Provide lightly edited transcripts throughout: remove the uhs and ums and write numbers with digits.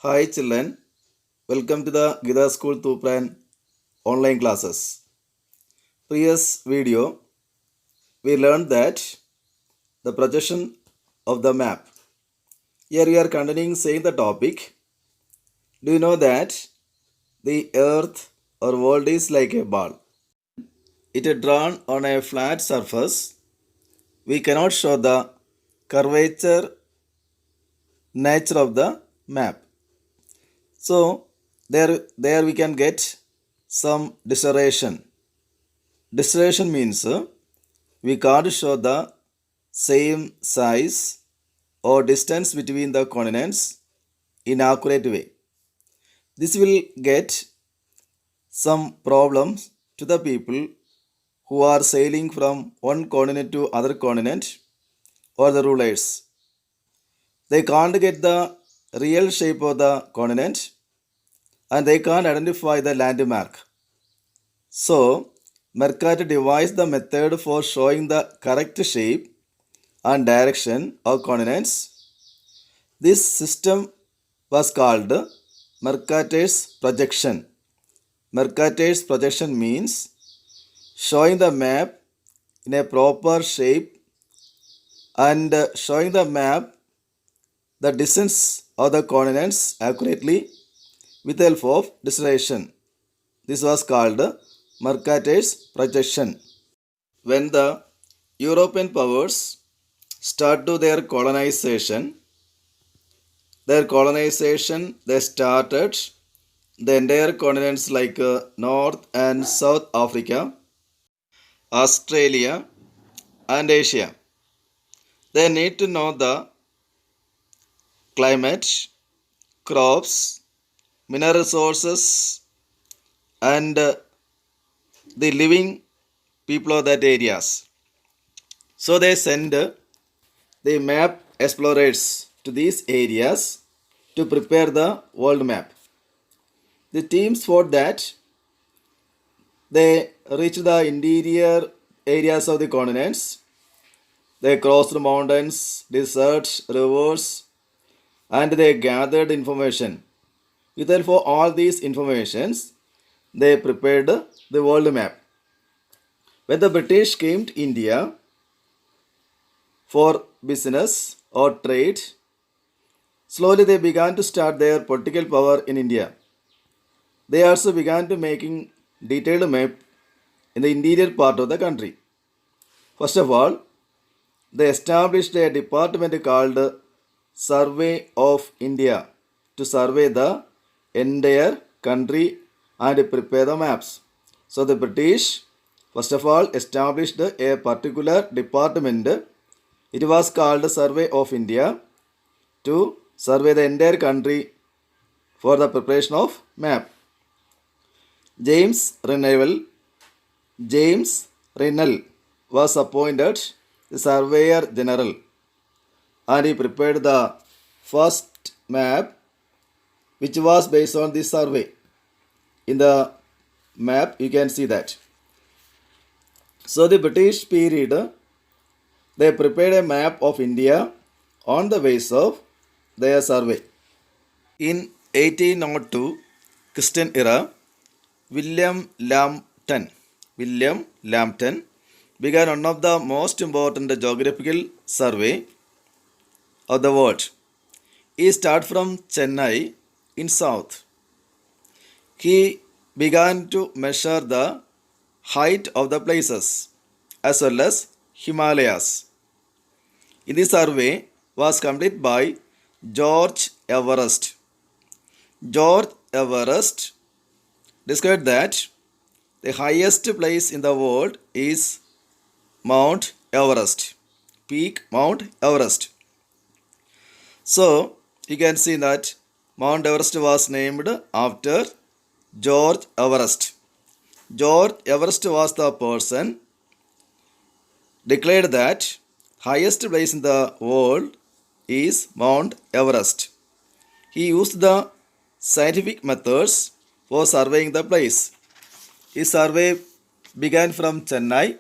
Hi children, welcome to the Gita School Tupran online classes. Previous video we learned that the projection of the map. Here we are continuing saying the topic. Do you know that the earth or world is like a ball? It is drawn on a flat surface. We cannot show the curvature nature of the map. So there we can get some distortion. Distortion means we can't show the same size or distance between the continents in accurate way. This will get some problems to the people who are sailing from one continent to other continent or the rulers. They can't get the real shape of the continent and they can't identify the landmark. So, Mercator devised the method for showing the correct shape and direction of continents. This system was called Mercator's projection. Mercator's projection means showing the map in a proper shape and showing the map the distance of the continents accurately with the help of distortion. This was called Mercator's projection. When the European powers start to their colonization they started the entire continents like North and South Africa, Australia, and Asia. They need to know the climate, crops, mineral resources, and the living people of that areas. So they send the map explorers to these areas to prepare the world map. The teams for that they reach the interior areas of the continents. They crossed mountains, deserts, rivers, and they gathered information. With help of all these informations, they prepared the world map. When the British came to India for business or trade, slowly they began to start their political power in India. They also began to making detailed map in the interior part of the country. First of all, they established a department called Survey of India to survey the entire country and prepare the maps. So the British first of all established a particular department. It was called Survey of India to survey the entire country for the preparation of map. James Renewal James Rennell was appointed the Surveyor General and he prepared the first map which was based on this survey. In the map you can see that. So the British period they prepared a map of India on the basis of their survey. In 1802 Christian era, William Lambton began one of the most important geographical survey of the world. He started from Chennai in south. He began to measure the height of the places as well as Himalayas. In this survey was completed by George Everest. George Everest described that the highest place in the world is Mount Everest, peak Mount Everest. So you can see that Mount Everest was named after George Everest. George Everest was the person declared that highest place in the world is Mount Everest. He used the scientific methods for surveying the place. His survey began from Chennai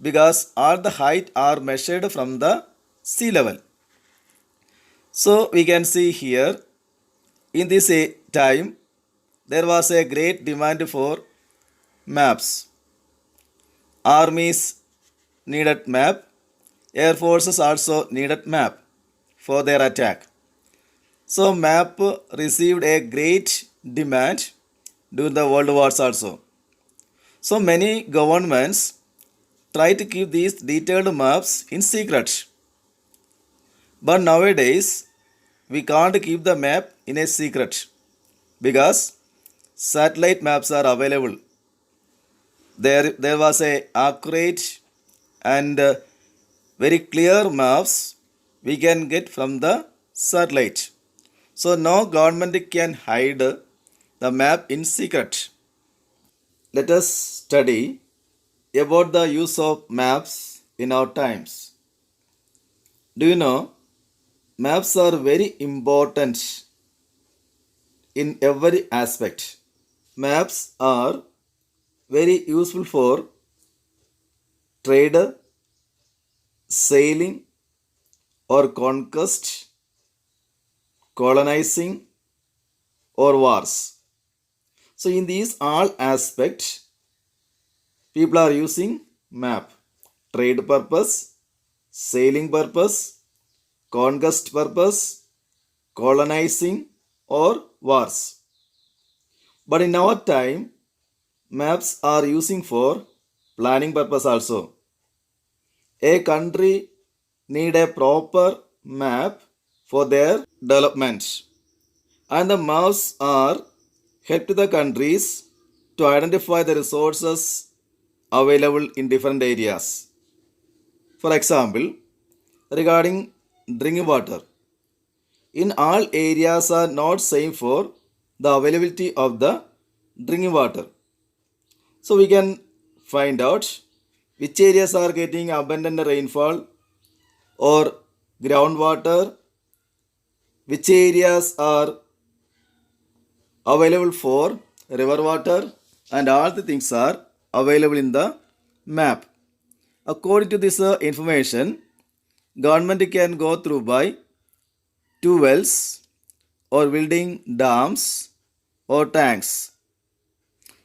because all the height are measured from the sea level. So we can see here In this time, there was a great demand for maps. Armies needed map. Air forces also needed map for their attack. So map received a great demand during the world wars also. So many governments try to keep these detailed maps in secret. But nowadays, we can't keep the map in a secret because satellite maps are available. There was a accurate and very clear maps we can get from the satellite. So no government can hide the map in secret. Let us study about the use of maps in our times. Do you know maps are very important in every aspect. Maps are very useful for trade, sailing or conquest, colonizing or wars. So in these all aspects, people are using map. Trade purpose, sailing purpose, conquest purpose, colonizing or wars. But in our time, maps are using for planning purpose also. A country need a proper map for their development. And the maps are help to the countries to identify the resources available in different areas. For example, regarding drinking water, in all areas are not same for the availability of the drinking water. So we can find out which areas are getting abundant rainfall or groundwater, which areas are available for river water, and all the things are available in the map. According to this information, government can go through by two wells or building dams or tanks.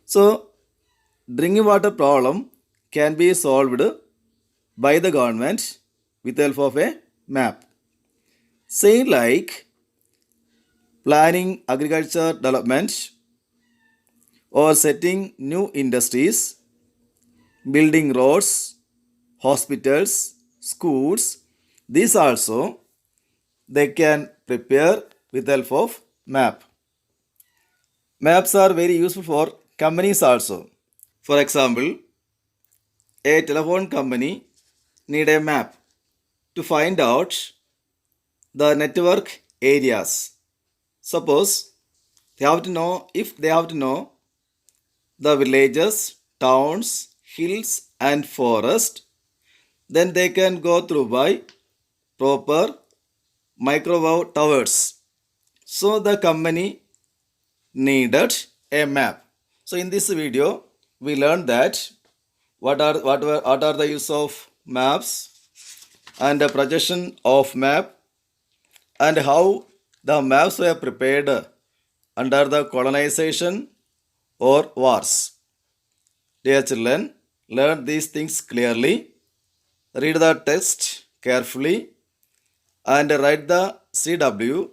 So drinking water problem can be solved by the government with the help of a map. Same like planning agriculture development or setting new industries, building roads, hospitals, schools. These also they can prepare with the help of map. Maps are very useful for companies also. For example, a telephone company need a map to find out the network areas. Suppose they have to know if they have to know the villages, towns, hills and forest, then they can go through by proper microwave towers. So the company needed a map. So in this video, we learned that what are the use of maps and the projection of map and how the maps were prepared under the colonization or wars. Dear children, learn these things clearly, read the text carefully, and write the CW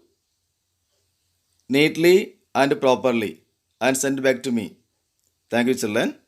neatly and properly and send back to me. Thank you, children.